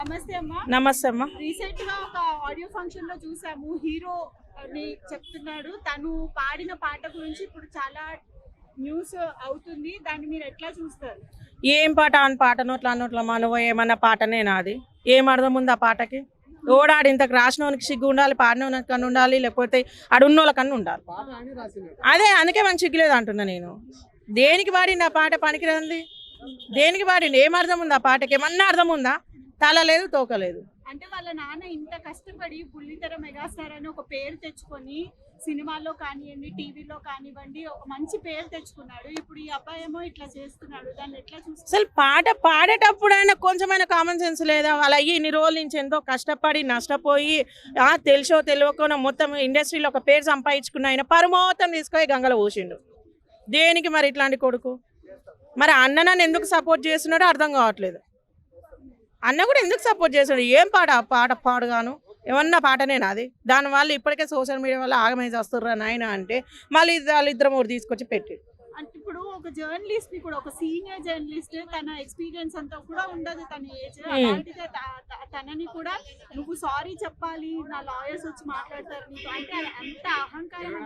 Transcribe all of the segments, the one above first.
నమస్తే అమ్మా. నమస్తే అమ్మా. రీసెంట్ గా ఒక ఆడియో ఫంక్షన్ లో చూసాము, హీరో అని చెప్తున్నాడు. తను పాడిన పాట గురించి ఇప్పుడు చాలా న్యూస్ అవుతుంది. దాన్ని మీరు ఎట్లా చూస్తారు? ఏం పాట అని పాట నోట్ల మనవ ఏమన్నా పాటనే నాది. ఏం అర్థం ఉంది ఆ పాటకి? ఓడాడు ఇంతకు రాసినోనికి సిగ్గు ఉండాలి, పాడినోనికి కన్నా ఉండాలి, లేకపోతే ఆడున్నోళ్ళ కన్నా ఉండాలి. అదే అందుకే మనకు సిగ్గులేదు అంటున్నా నేను. దేనికి పాడింది ఆ పాట? పనికిరంది దేనికి పాడింది? ఏం అర్థం ఉంది ఆ పాటకి? ఏమన్నా అర్థం ఉందా? తల లేదు, తోక లేదు. అంటే వాళ్ళ నాన్న ఇంత కష్టపడి బుల్లితెర మెగాస్టార్ అని ఒక పేరు తెచ్చుకొని సినిమాల్లో కానివ్వండి, టీవీలో కానివ్వండి, ఒక మంచి పేరు తెచ్చుకున్నాడు. ఇప్పుడు ఈ అబ్బాయి ఏమో ఇట్లా చేస్తున్నాడు. దాన్ని ఎట్లా చూస్తారు? అసలు పాట పాడేటప్పుడు అయినా కొంచెమైనా కామన్ సెన్స్ లేదా? వాళ్ళ అయ్యి ఇన్ని రోజుల నుంచి ఎంతో కష్టపడి నష్టపోయి తెలుసో తెలియకుండా మొత్తం ఇండస్ట్రీలో ఒక పేరు సంపాదించుకున్న ఆయన పరమోత్తం తీసుకొని గంగలో పోసిండు. దేనికి మరి ఇట్లాంటి కొడుకు? మరి అన్న నన్ను ఎందుకు సపోర్ట్ చేస్తున్నాడో అర్థం కావట్లేదు. అన్న కూడా ఎందుకు సపోర్ట్ చేస్తున్నాడు? ఏం పాట పాడుగాను ఏమన్నా పాటనేనా అది? దానివల్ల ఇప్పటికే సోషల్ మీడియా వల్ల ఆగమైజ్ వస్తుర్రా నాయన అంటే మళ్ళీ వాళ్ళిద్దరం ఒకటి తీసుకొచ్చి పెట్టి. అంటే ఇప్పుడు ఒక జర్నలిస్ట్ ని కూడా, ఒక సీనియర్ జర్నలిస్ట్, తన ఎక్స్పీరియన్స్ అంతా కూడా ఉండదు, తన ఏజ్. అలాంటిదే తనని కూడా నువ్వు సారీ చెప్పాలి, నా లాయర్స్ వచ్చి మాట్లాడతారు నీకు అంటే అంత అహంకారం.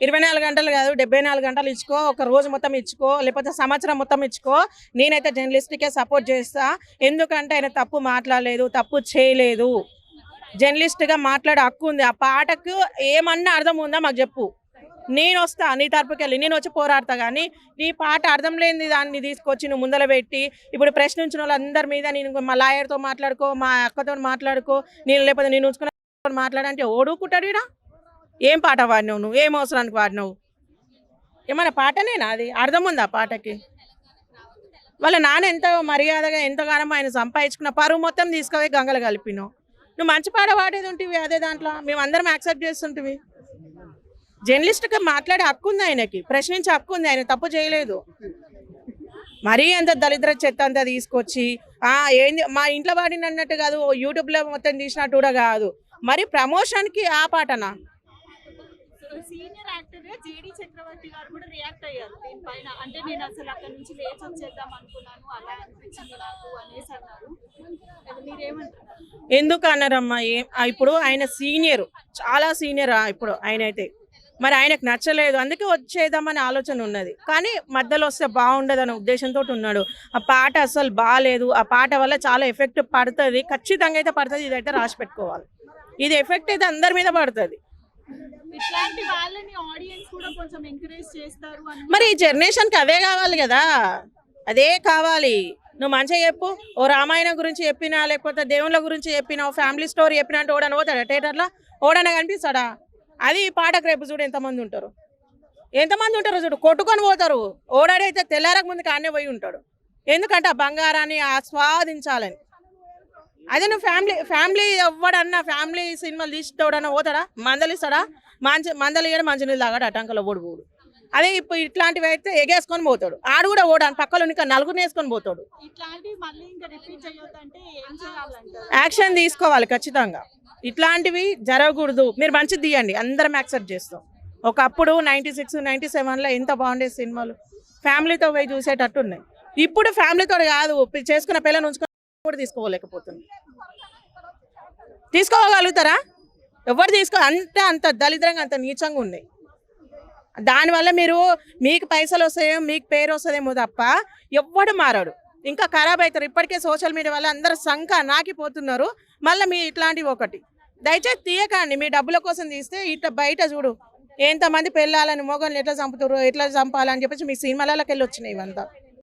24 గంటలు కాదు, 74 గంటలు ఇచ్చుకో, ఒక రోజు మొత్తం ఇచ్చుకో, లేకపోతే సంవత్సరం మొత్తం ఇచ్చుకో. నేనైతే జర్నలిస్ట్కే సపోర్ట్ చేస్తా. ఎందుకంటే ఆయన తప్పు మాట్లాడలేదు, తప్పు చేయలేదు. జర్నలిస్ట్గా మాట్లాడే హక్కు ఉంది. ఆ పాటకు ఏమన్నా అర్థం ఉందా మాకు చెప్పు. నేను వస్తా నీ తరపుకి వెళ్ళి, నేను వచ్చి పోరాడతా. కానీ నీ పాట అర్థం లేని దాన్ని తీసుకొచ్చి నువ్వు ముందర పెట్టి ఇప్పుడు ప్రశ్నించిన వాళ్ళందరి మీద నేను మా లాయర్తో మాట్లాడుకో, మా అక్కతో మాట్లాడుకో, నేను లేకపోతే నేను ఉంచుకున్న మాట్లాడంటే ఓడుకుంటాడు. ఈడ ఏం పాట పాడినావు నువ్వు? ఏం అవసరానికి పాడినావు? ఏమన్నా పాటనేనా అది? అర్థం ఉంది ఆ పాటకి? వాళ్ళ నాన్న ఎంతో మర్యాదగా ఎంతగానో ఆయన సంపాదించుకున్న పరువు మొత్తం తీసుకుపోయి గంగలు కలిపినావు. నువ్వు మంచి పాట పాడేది ఉంటివి, అదే దాంట్లో మేము అందరం యాక్సెప్ట్ చేస్తుంటివి. జర్నలిస్ట్గా మాట్లాడే హక్కు ఉంది ఆయనకి, ప్రశ్నించే హక్కు ఉంది. ఆయన తప్పు చేయలేదు. మరీ అంత దళిద్ర చెత్త అంతా తీసుకొచ్చి ఏంది మా ఇంట్లో పాడిన అన్నట్టు కాదు, యూట్యూబ్లో మొత్తం తీసినట్టు కూడా కాదు. మరి ప్రమోషన్కి ఆ పాటనా? సీనియర్ యాక్టర్ జేడి చక్రవర్తి గారు కూడా రియాక్ట్ అయ్యారు దీనిపైన. అంటే నేను అసలు అక్కడ నుంచి లేచి వచ్చేద్దాం అనుకున్నాను, అలా అనిపించింది నాకు అనేసి అన్నారు. మీరేమంటారు? ఎందుకు అన్నారమ్మా? ఇప్పుడు ఆయన సీనియర్, చాలా సీనియర్ ఇప్పుడు ఆయన అయితే. మరి ఆయనకు నచ్చలేదు, అందుకే వచ్చేద్దామని ఆలోచన ఉన్నది. కానీ మధ్యలో వస్తే బాగుండదు అనే ఉద్దేశంతో ఉన్నాడు. ఆ పాట అసలు బాగాలేదు. ఆ పాట వల్ల చాలా ఎఫెక్ట్ పడుతుంది, ఖచ్చితంగా అయితే పడుతుంది. ఇదైతే రాసి పెట్టుకోవాలి. ఇది ఎఫెక్ట్ అయితే అందరి మీద పడుతుంది. ఇట్లాంటి వాళ్ళని ఆడియన్స్ కూడా కొంచెం ఎంకరేజ్ చేస్తారు. మరి ఈ జనరేషన్కి అదే కావాలి కదా, అదే కావాలి. నువ్వు మంచిగా చెప్పు. ఓ రామాయణం గురించి చెప్పినా, లేకపోతే దేవుళ్ళ గురించి చెప్పినా, ఫ్యామిలీ స్టోరీ చెప్పినా అంటే ఓడన పోతాడా థియేటర్లో? ఓడన కనిపిస్తాడా? అది ఈ పాటకు రేపు చూడు ఎంతమంది ఉంటారు, చూడు కొట్టుకొని పోతారు. ఓడాడైతే తెల్లారకు ముందుకు ఆనే పోయి ఉంటాడు. ఎందుకంటే ఆ బంగారాన్ని ఆస్వాదించాలని. అదే నువ్వు ఫ్యామిలీ ఎవ్వడన్నా ఫ్యామిలీ సినిమాలు తీసుకోవడన్నా పోతాడా? మందలిస్తాడా? మందలు ఇయ్యడం, మంచినీళ్ళు తాగాడు, అటంకలో ఓడిపోడు. అదే ఇప్పుడు ఇట్లాంటివి అయితే ఎగేసుకొని పోతాడు. ఆడు కూడా ఓడాను పక్కలో ఇంకా నలుగురిని వేసుకొని పోతాడు. యాక్షన్ తీసుకోవాలి ఖచ్చితంగా. ఇట్లాంటివి జరగకూడదు. మీరు మంచిది తీయండి, అందరం యాక్సెప్ట్ చేస్తాం. ఒకప్పుడు 96, 97లో ఎంత బాగుండే సినిమాలు ఫ్యామిలీతో పోయి చూసేటట్టు ఉన్నాయి. ఇప్పుడు ఫ్యామిలీతో కాదు, చేసుకున్న పిల్లలు ఉంచుకొని కూడా తీసుకోలేకపోతుంది. తీసుకోగలుగుతారా? ఎవరు అంత దళిద్రంగా, అంత నీచంగా ఉన్నాయి. దానివల్ల మీకు పైసలు వస్తాయేమో, మీకు పేరు వస్తుందేమో తప్ప ఎవ్వడు మారాడు, ఇంకా ఖరాబ్ అవుతారు. ఇప్పటికే సోషల్ మీడియా వల్ల అందరూ సంఖ నాకిపోతున్నారు. మళ్ళీ మీ ఇట్లాంటివి ఒకటి దయచేసి తీయకండి. మీ డబ్బుల కోసం తీస్తే ఇట్లా బయట చూడు ఎంతమంది పెళ్ళాలని మొగోళ్ళని ఎట్లా చంపుతారు, ఎట్లా చంపాలని చెప్పేసి మీ సినిమాలకి వెళ్ళి వచ్చినాయి ఇవంతా.